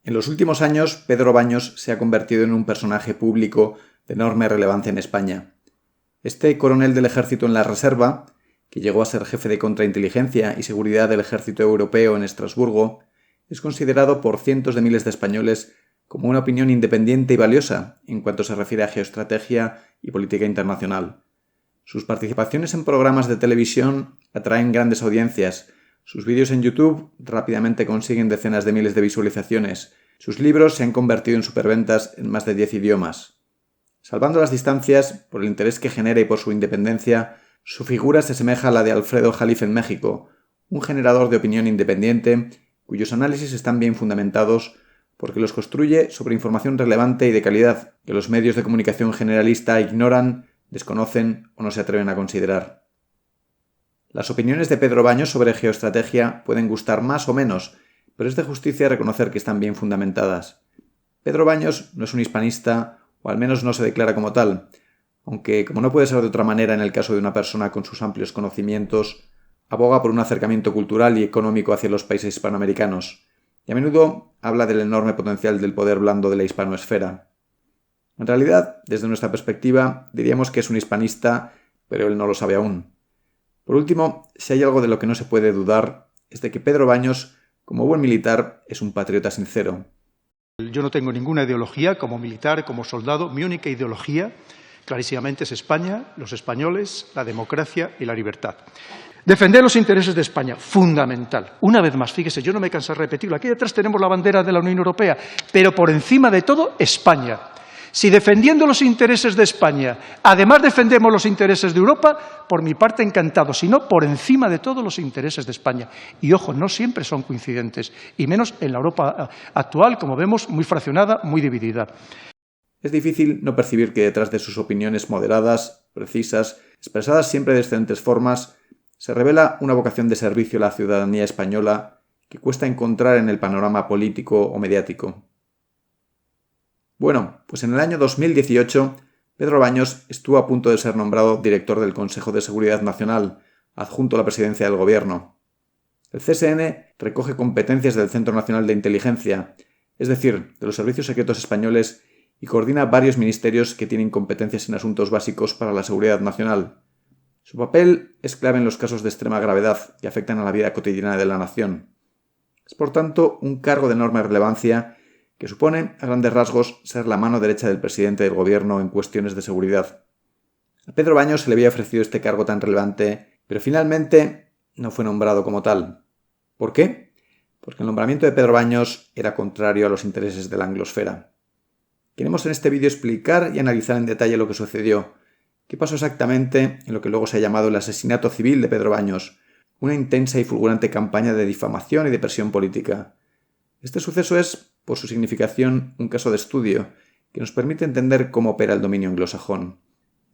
En los últimos años, Pedro Baños se ha convertido en un personaje público de enorme relevancia en España. Este coronel del ejército en la reserva, que llegó a ser jefe de contrainteligencia y seguridad del ejército europeo en Estrasburgo, es considerado por cientos de miles de españoles como una opinión independiente y valiosa en cuanto se refiere a geoestrategia y política internacional. Sus participaciones en programas de televisión atraen grandes audiencias. Sus vídeos en YouTube rápidamente consiguen decenas de miles de visualizaciones. Sus libros se han convertido en superventas en más de 10 idiomas. Salvando las distancias, por el interés que genera y por su independencia, su figura se asemeja a la de Alfredo Jalife en México, un generador de opinión independiente cuyos análisis están bien fundamentados porque los construye sobre información relevante y de calidad que los medios de comunicación generalista ignoran, desconocen o no se atreven a considerar. Las opiniones de Pedro Baños sobre geoestrategia pueden gustar más o menos, pero es de justicia reconocer que están bien fundamentadas. Pedro Baños no es un hispanista, o al menos no se declara como tal, aunque, como no puede ser de otra manera en el caso de una persona con sus amplios conocimientos, aboga por un acercamiento cultural y económico hacia los países hispanoamericanos, y a menudo habla del enorme potencial del poder blando de la hispanoesfera. En realidad, desde nuestra perspectiva, diríamos que es un hispanista, pero él no lo sabe aún. Por último, si hay algo de lo que no se puede dudar, es de que Pedro Baños, como buen militar, es un patriota sincero. Yo no tengo ninguna ideología como militar, como soldado. Mi única ideología, clarísimamente, es España, los españoles, la democracia y la libertad. Defender los intereses de España, fundamental. Una vez más, fíjese, yo no me canso de repetirlo. Aquí detrás tenemos la bandera de la Unión Europea, pero por encima de todo, España. Si defendiendo los intereses de España, además defendemos los intereses de Europa, por mi parte encantado, si no, por encima de todo los intereses de España. Y ojo, no siempre son coincidentes, y menos en la Europa actual, como vemos, muy fraccionada, muy dividida. Es difícil no percibir que detrás de sus opiniones moderadas, precisas, expresadas siempre de excelentes formas, se revela una vocación de servicio a la ciudadanía española que cuesta encontrar en el panorama político o mediático. Bueno, pues en el año 2018, Pedro Baños estuvo a punto de ser nombrado director del Consejo de Seguridad Nacional, adjunto a la presidencia del Gobierno. El CSN recoge competencias del Centro Nacional de Inteligencia, es decir, de los servicios secretos españoles, y coordina varios ministerios que tienen competencias en asuntos básicos para la seguridad nacional. Su papel es clave en los casos de extrema gravedad que afectan a la vida cotidiana de la nación. Es, por tanto, un cargo de enorme relevancia que supone, a grandes rasgos, ser la mano derecha del presidente del Gobierno en cuestiones de seguridad. A Pedro Baños se le había ofrecido este cargo tan relevante, pero finalmente no fue nombrado como tal. ¿Por qué? Porque el nombramiento de Pedro Baños era contrario a los intereses de la anglosfera. Queremos en este vídeo explicar y analizar en detalle lo que sucedió. ¿Qué pasó exactamente en lo que luego se ha llamado el asesinato civil de Pedro Baños? Una intensa y fulgurante campaña de difamación y de presión política. Este suceso es, por su significación, un caso de estudio que nos permite entender cómo opera el dominio anglosajón.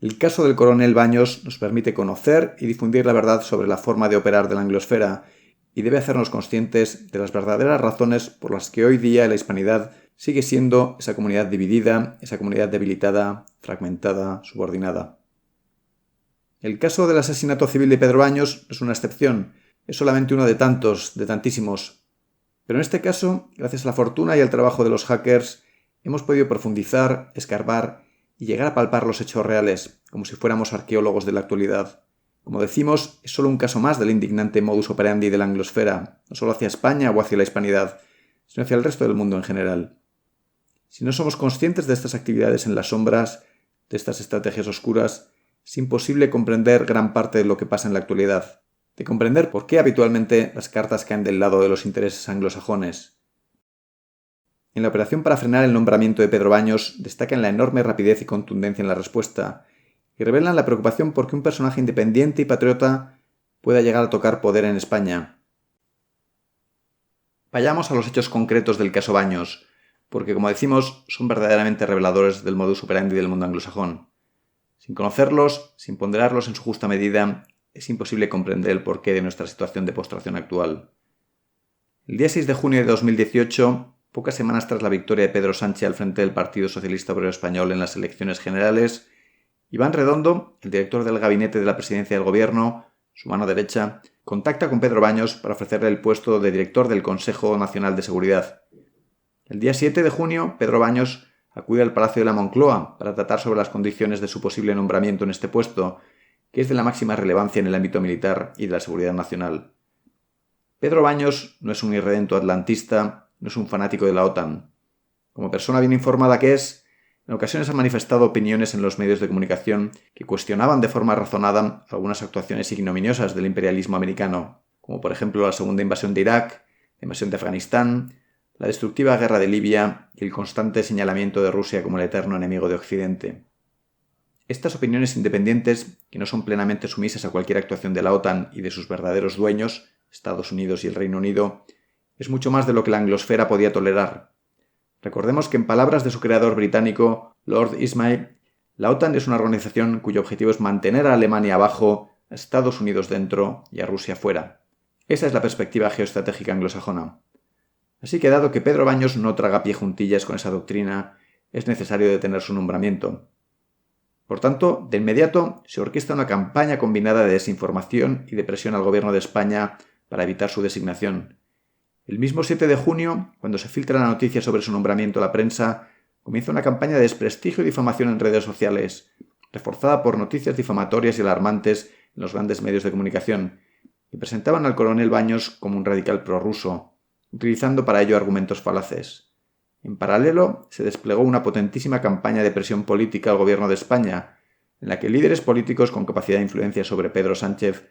El caso del coronel Baños nos permite conocer y difundir la verdad sobre la forma de operar de la anglosfera y debe hacernos conscientes de las verdaderas razones por las que hoy día la hispanidad sigue siendo esa comunidad dividida, esa comunidad debilitada, fragmentada, subordinada. El caso del asesinato civil de Pedro Baños no es una excepción, es solamente uno de tantos, de tantísimos. Pero en este caso, gracias a la fortuna y al trabajo de los hackers, hemos podido profundizar, escarbar y llegar a palpar los hechos reales, como si fuéramos arqueólogos de la actualidad. Como decimos, es solo un caso más del indignante modus operandi de la anglosfera, no solo hacia España o hacia la hispanidad, sino hacia el resto del mundo en general. Si no somos conscientes de estas actividades en las sombras, de estas estrategias oscuras, es imposible comprender gran parte de lo que pasa en la actualidad, de comprender por qué habitualmente las cartas caen del lado de los intereses anglosajones. En la operación para frenar el nombramiento de Pedro Baños destacan la enorme rapidez y contundencia en la respuesta, y revelan la preocupación por que un personaje independiente y patriota pueda llegar a tocar poder en España. Vayamos a los hechos concretos del caso Baños, porque, como decimos, son verdaderamente reveladores del modus operandi del mundo anglosajón. Sin conocerlos, sin ponderarlos en su justa medida, es imposible comprender el porqué de nuestra situación de postración actual. El día 6 de junio de 2018, pocas semanas tras la victoria de Pedro Sánchez al frente del Partido Socialista Obrero Español en las elecciones generales, Iván Redondo, el director del gabinete de la presidencia del gobierno, su mano derecha, contacta con Pedro Baños para ofrecerle el puesto de director del Consejo Nacional de Seguridad. El día 7 de junio, Pedro Baños acude al Palacio de la Moncloa para tratar sobre las condiciones de su posible nombramiento en este puesto, que es de la máxima relevancia en el ámbito militar y de la seguridad nacional. Pedro Baños no es un irredento atlantista, no es un fanático de la OTAN. Como persona bien informada que es, en ocasiones ha manifestado opiniones en los medios de comunicación que cuestionaban de forma razonada algunas actuaciones ignominiosas del imperialismo americano, como por ejemplo la segunda invasión de Irak, la invasión de Afganistán, la destructiva guerra de Libia y el constante señalamiento de Rusia como el eterno enemigo de Occidente. Estas opiniones independientes, que no son plenamente sumisas a cualquier actuación de la OTAN y de sus verdaderos dueños, Estados Unidos y el Reino Unido, es mucho más de lo que la anglosfera podía tolerar. Recordemos que en palabras de su creador británico, Lord Ismay, la OTAN es una organización cuyo objetivo es mantener a Alemania abajo, a Estados Unidos dentro y a Rusia fuera. Esa es la perspectiva geoestratégica anglosajona. Así que dado que Pedro Baños no traga pie juntillas con esa doctrina, es necesario detener su nombramiento. Por tanto, de inmediato se orquesta una campaña combinada de desinformación y de presión al gobierno de España para evitar su designación. El mismo 7 de junio, cuando se filtra la noticia sobre su nombramiento a la prensa, comienza una campaña de desprestigio y difamación en redes sociales, reforzada por noticias difamatorias y alarmantes en los grandes medios de comunicación, que presentaban al coronel Baños como un radical prorruso, utilizando para ello argumentos falaces. En paralelo, se desplegó una potentísima campaña de presión política al gobierno de España, en la que líderes políticos con capacidad de influencia sobre Pedro Sánchez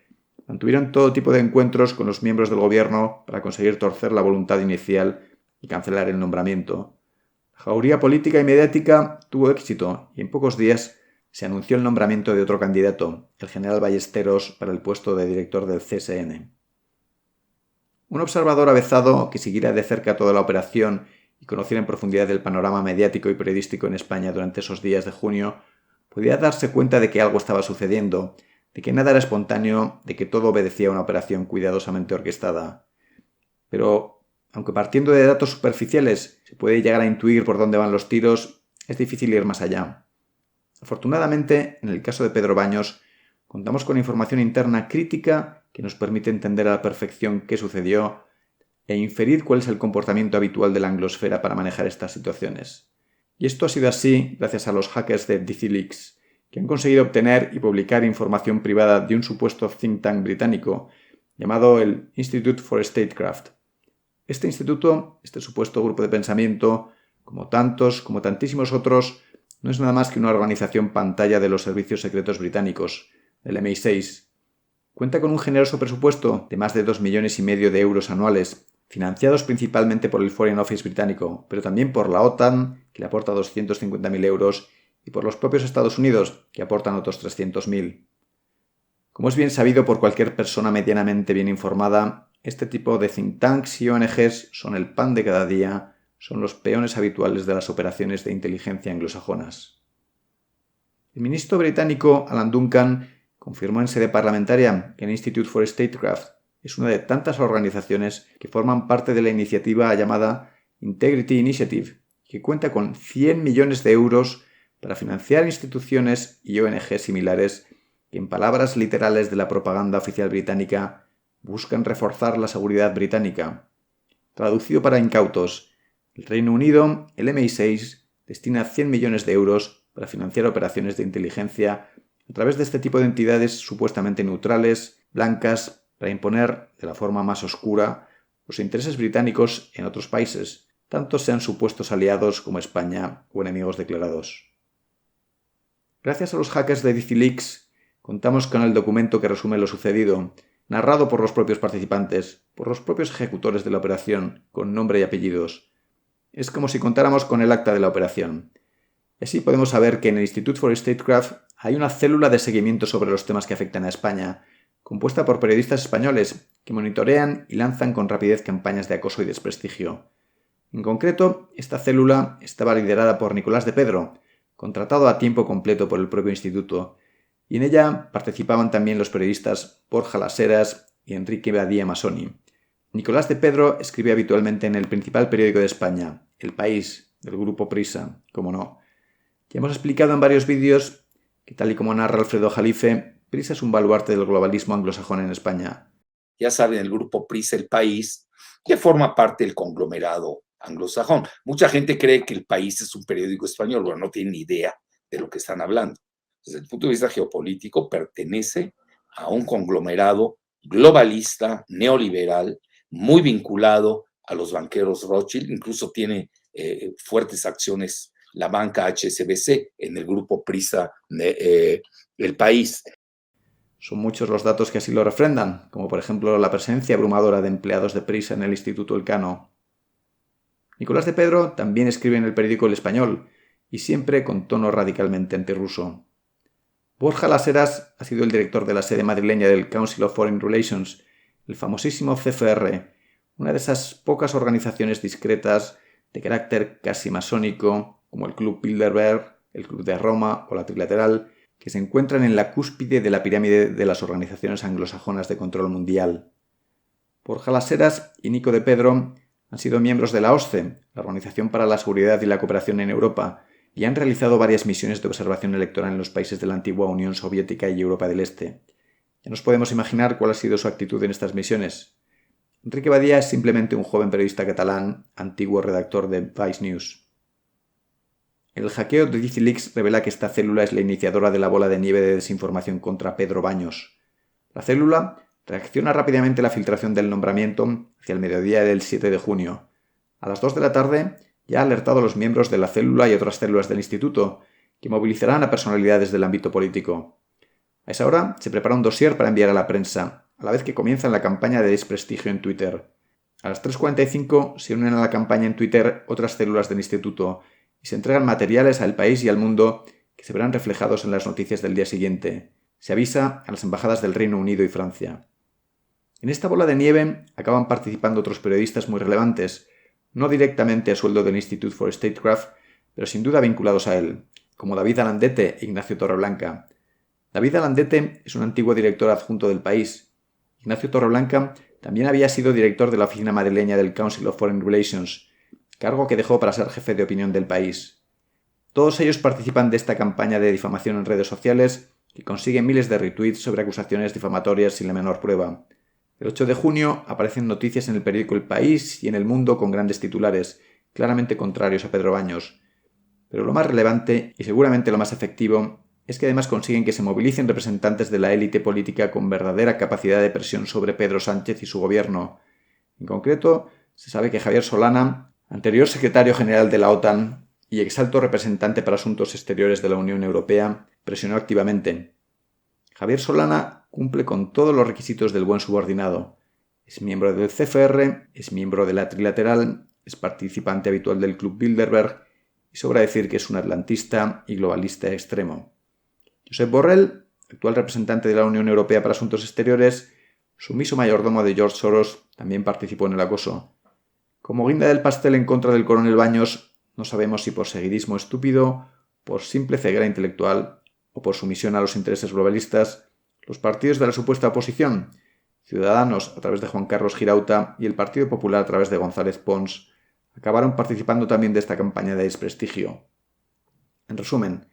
mantuvieron todo tipo de encuentros con los miembros del gobierno para conseguir torcer la voluntad inicial y cancelar el nombramiento. La jauría política y mediática tuvo éxito y en pocos días se anunció el nombramiento de otro candidato, el general Ballesteros, para el puesto de director del CSN. Un observador avezado que siguiera de cerca toda la operación y conociera en profundidad el panorama mediático y periodístico en España durante esos días de junio, podía darse cuenta de que algo estaba sucediendo, de que nada era espontáneo, de que todo obedecía a una operación cuidadosamente orquestada. Pero, aunque partiendo de datos superficiales se puede llegar a intuir por dónde van los tiros, es difícil ir más allá. Afortunadamente, en el caso de Pedro Baños, contamos con información interna crítica que nos permite entender a la perfección qué sucedió e inferir cuál es el comportamiento habitual de la anglosfera para manejar estas situaciones. Y esto ha sido así gracias a los hackers de DigiLeaks, que han conseguido obtener y publicar información privada de un supuesto think tank británico llamado el Institute for Statecraft. Este instituto, este supuesto grupo de pensamiento, como tantísimos otros, no es nada más que una organización pantalla de los servicios secretos británicos, del MI6. Cuenta con un generoso presupuesto de más de 2,5 millones de euros anuales, financiados principalmente por el Foreign Office británico, pero también por la OTAN, que le aporta 250.000 euros, y por los propios Estados Unidos, que aportan otros 300.000. Como es bien sabido por cualquier persona medianamente bien informada, este tipo de think tanks y ONGs son el pan de cada día, son los peones habituales de las operaciones de inteligencia anglosajonas. El ministro británico Alan Duncan confirmó en sede parlamentaria que el Institute for Statecraft es una de tantas organizaciones que forman parte de la iniciativa llamada Integrity Initiative, que cuenta con 100 millones de euros para financiar instituciones y ONG similares que, en palabras literales de la propaganda oficial británica, buscan reforzar la seguridad británica. Traducido para incautos, el Reino Unido, el MI6, destina 100 millones de euros para financiar operaciones de inteligencia a través de este tipo de entidades supuestamente neutrales, blancas, para imponer, de la forma más oscura, los intereses británicos en otros países, tanto sean supuestos aliados como España o enemigos declarados. Gracias a los hackers de DigiLeaks, contamos con el documento que resume lo sucedido, narrado por los propios participantes, por los propios ejecutores de la operación, con nombre y apellidos. Es como si contáramos con el acta de la operación. Y así podemos saber que en el Institute for Statecraft hay una célula de seguimiento sobre los temas que afectan a España, compuesta por periodistas españoles que monitorean y lanzan con rapidez campañas de acoso y desprestigio. En concreto, esta célula estaba liderada por Nicolás de Pedro, contratado a tiempo completo por el propio instituto, y en ella participaban también los periodistas Borja Las Heras y Enrique Badía Masoni. Nicolás de Pedro escribe habitualmente en el principal periódico de España, El País, del grupo Prisa, como no. Ya hemos explicado en varios vídeos que tal y como narra Alfredo Jalife, Prisa es un baluarte del globalismo anglosajón en España. Ya saben, el grupo Prisa, El País, que forma parte del conglomerado anglosajón. Mucha gente cree que El País es un periódico español, bueno, no tienen ni idea de lo que están hablando. Desde el punto de vista geopolítico, pertenece a un conglomerado globalista, neoliberal, muy vinculado a los banqueros Rothschild, incluso tiene fuertes acciones la banca HSBC en el grupo Prisa El País. Son muchos los datos que así lo refrendan, como por ejemplo la presencia abrumadora de empleados de Prisa en el Instituto Elcano. Nicolás de Pedro también escribe en el periódico El Español, y siempre con tono radicalmente antirruso. Borja Las Heras ha sido el director de la sede madrileña del Council of Foreign Relations, el famosísimo CFR, una de esas pocas organizaciones discretas de carácter casi masónico, como el Club Bilderberg, el Club de Roma o la Trilateral, que se encuentran en la cúspide de la pirámide de las organizaciones anglosajonas de control mundial. Borja Las Heras y Nico de Pedro han sido miembros de la OSCE, la Organización para la Seguridad y la Cooperación en Europa, y han realizado varias misiones de observación electoral en los países de la antigua Unión Soviética y Europa del Este. Ya nos podemos imaginar cuál ha sido su actitud en estas misiones. Enrique Badía es simplemente un joven periodista catalán, antiguo redactor de Vice News. El hackeo de Wikileaks revela que esta célula es la iniciadora de la bola de nieve de desinformación contra Pedro Baños. La célula reacciona rápidamente a la filtración del nombramiento hacia el mediodía del 7 de junio. A las 2 de la tarde ya ha alertado a los miembros de la célula y otras células del instituto, que movilizarán a personalidades del ámbito político. A esa hora se prepara un dossier para enviar a la prensa, a la vez que comienzan la campaña de desprestigio en Twitter. A las 3:45 se unen a la campaña en Twitter otras células del instituto y se entregan materiales al país y al mundo que se verán reflejados en las noticias del día siguiente. Se avisa a las embajadas del Reino Unido y Francia. En esta bola de nieve acaban participando otros periodistas muy relevantes, no directamente a sueldo del Institute for Statecraft, pero sin duda vinculados a él, como David Alandete e Ignacio Torreblanca. David Alandete es un antiguo director adjunto del País. Ignacio Torreblanca también había sido director de la oficina madrileña del Council of Foreign Relations, cargo que dejó para ser jefe de opinión del País. Todos ellos participan de esta campaña de difamación en redes sociales que consigue miles de retweets sobre acusaciones difamatorias sin la menor prueba. El 8 de junio aparecen noticias en el periódico El País y en El Mundo con grandes titulares, claramente contrarios a Pedro Baños. Pero lo más relevante, y seguramente lo más efectivo, es que además consiguen que se movilicen representantes de la élite política con verdadera capacidad de presión sobre Pedro Sánchez y su gobierno. En concreto, se sabe que Javier Solana, anterior secretario general de la OTAN y exalto representante para asuntos exteriores de la Unión Europea, presionó activamente. Javier Solana cumple con todos los requisitos del buen subordinado. Es miembro del CFR, es miembro de la Trilateral, es participante habitual del Club Bilderberg y sobra decir que es un atlantista y globalista extremo. Josep Borrell, actual representante de la Unión Europea para Asuntos Exteriores, sumiso mayordomo de George Soros, también participó en el acoso. Como guinda del pastel en contra del coronel Baños, no sabemos si por seguidismo estúpido, por simple ceguera intelectual o por sumisión a los intereses globalistas, los partidos de la supuesta oposición, Ciudadanos a través de Juan Carlos Girauta y el Partido Popular a través de González Pons, acabaron participando también de esta campaña de desprestigio. En resumen,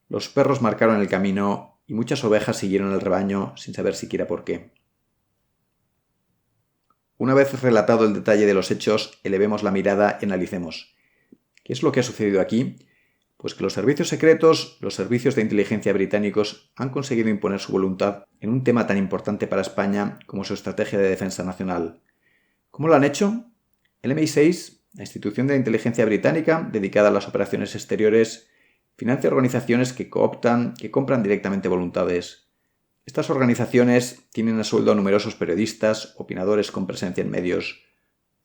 los perros marcaron el camino y muchas ovejas siguieron el rebaño sin saber siquiera por qué. Una vez relatado el detalle de los hechos, elevemos la mirada y analicemos. ¿Qué es lo que ha sucedido aquí? Pues que los servicios secretos, los servicios de inteligencia británicos han conseguido imponer su voluntad en un tema tan importante para España como su estrategia de defensa nacional. ¿Cómo lo han hecho? El MI6, la institución de inteligencia británica dedicada a las operaciones exteriores, financia organizaciones que cooptan, que compran directamente voluntades. Estas organizaciones tienen a sueldo a numerosos periodistas, opinadores con presencia en medios.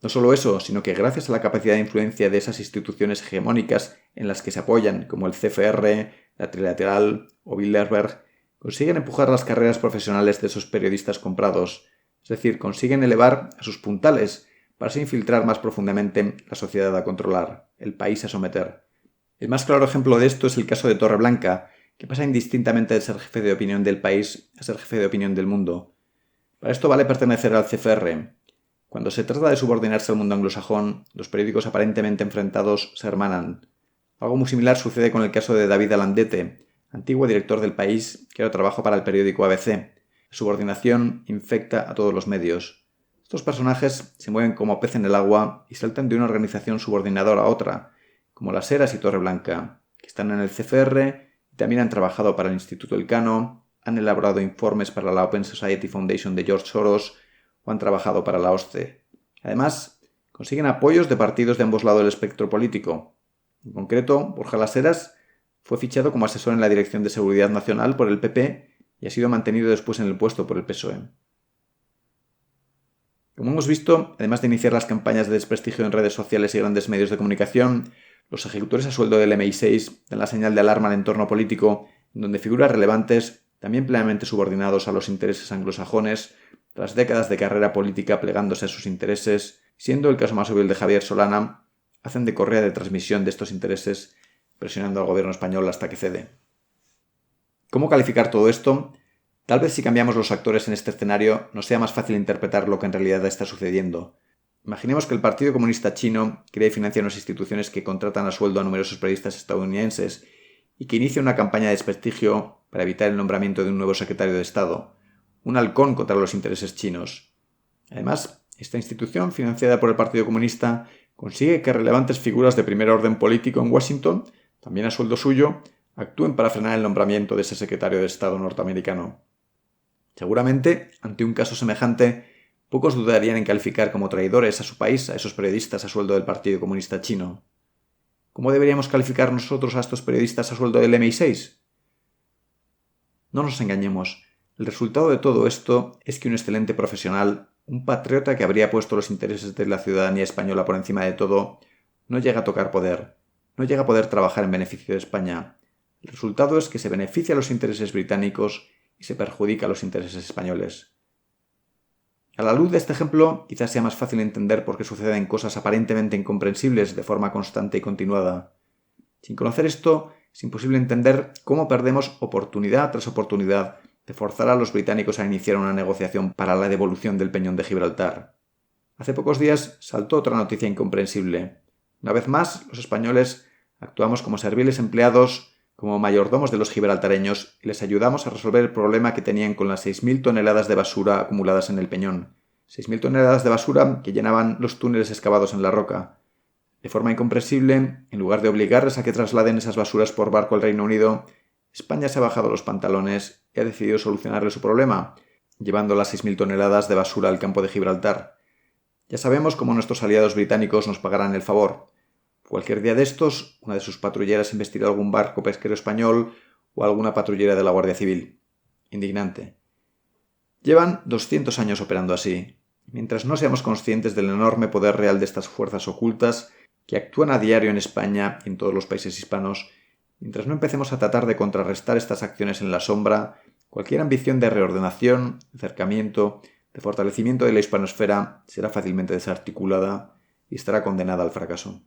No solo eso, sino que gracias a la capacidad de influencia de esas instituciones hegemónicas en las que se apoyan, como el CFR, la Trilateral o Bilderberg, consiguen empujar las carreras profesionales de esos periodistas comprados, es decir, consiguen elevar a sus puntales para así infiltrar más profundamente la sociedad a controlar, el país a someter. El más claro ejemplo de esto es el caso de Torreblanca, que pasa indistintamente de ser jefe de opinión del país a ser jefe de opinión del mundo. Para esto vale pertenecer al CFR. Cuando se trata de subordinarse al mundo anglosajón, los periódicos aparentemente enfrentados se hermanan. Algo muy similar sucede con el caso de David Alandete, antiguo director del País, que ahora trabaja para el periódico ABC. La subordinación infecta a todos los medios. Estos personajes se mueven como pez en el agua y saltan de una organización subordinadora a otra, como Las Heras y Torreblanca, que están en el CFR y también han trabajado para el Instituto Elcano, han elaborado informes para la Open Society Foundation de George Soros o han trabajado para la OSCE. Además, consiguen apoyos de partidos de ambos lados del espectro político. En concreto, Borja Las Heras fue fichado como asesor en la Dirección de Seguridad Nacional por el PP y ha sido mantenido después en el puesto por el PSOE. Como hemos visto, además de iniciar las campañas de desprestigio en redes sociales y grandes medios de comunicación, los ejecutores a sueldo del MI6 dan la señal de alarma al entorno político, en donde figuras relevantes, también plenamente subordinados a los intereses anglosajones, tras décadas de carrera política plegándose a sus intereses, siendo el caso más obvio el de Javier Solana, hacen de correa de transmisión de estos intereses, presionando al gobierno español hasta que cede. ¿Cómo calificar todo esto? Tal vez si cambiamos los actores en este escenario nos sea más fácil interpretar lo que en realidad está sucediendo. Imaginemos que el Partido Comunista Chino crea y financia unas instituciones que contratan a sueldo a numerosos periodistas estadounidenses y que inicia una campaña de desprestigio para evitar el nombramiento de un nuevo secretario de Estado, un halcón contra los intereses chinos. Además, esta institución, financiada por el Partido Comunista, consigue que relevantes figuras de primer orden político en Washington, también a sueldo suyo, actúen para frenar el nombramiento de ese secretario de Estado norteamericano. Seguramente, ante un caso semejante, pocos dudarían en calificar como traidores a su país a esos periodistas a sueldo del Partido Comunista Chino. ¿Cómo deberíamos calificar nosotros a estos periodistas a sueldo del MI6? No nos engañemos, el resultado de todo esto es que un excelente profesional, un patriota que habría puesto los intereses de la ciudadanía española por encima de todo, no llega a tocar poder, no llega a poder trabajar en beneficio de España. El resultado es que se beneficia a los intereses británicos y se perjudica a los intereses españoles. A la luz de este ejemplo, quizás sea más fácil entender por qué suceden cosas aparentemente incomprensibles de forma constante y continuada. Sin conocer esto, es imposible entender cómo perdemos oportunidad tras oportunidad de forzar a los británicos a iniciar una negociación para la devolución del Peñón de Gibraltar. Hace pocos días saltó otra noticia incomprensible. Una vez más, los españoles actuamos como serviles empleados, como mayordomos de los gibraltareños y les ayudamos a resolver el problema que tenían con las 6.000 toneladas de basura acumuladas en el Peñón. 6.000 toneladas de basura que llenaban los túneles excavados en la roca. De forma incomprensible, en lugar de obligarles a que trasladen esas basuras por barco al Reino Unido, España se ha bajado los pantalones y ha decidido solucionarle su problema, llevando las 6.000 toneladas de basura al campo de Gibraltar. Ya sabemos cómo nuestros aliados británicos nos pagarán el favor. Cualquier día de estos, una de sus patrulleras embestirá algún barco pesquero español o alguna patrullera de la Guardia Civil. Indignante. Llevan 200 años operando así. Mientras no seamos conscientes del enorme poder real de estas fuerzas ocultas que actúan a diario en España y en todos los países hispanos, mientras no empecemos a tratar de contrarrestar estas acciones en la sombra, cualquier ambición de reordenación, de acercamiento, de fortalecimiento de la hispanosfera será fácilmente desarticulada y estará condenada al fracaso.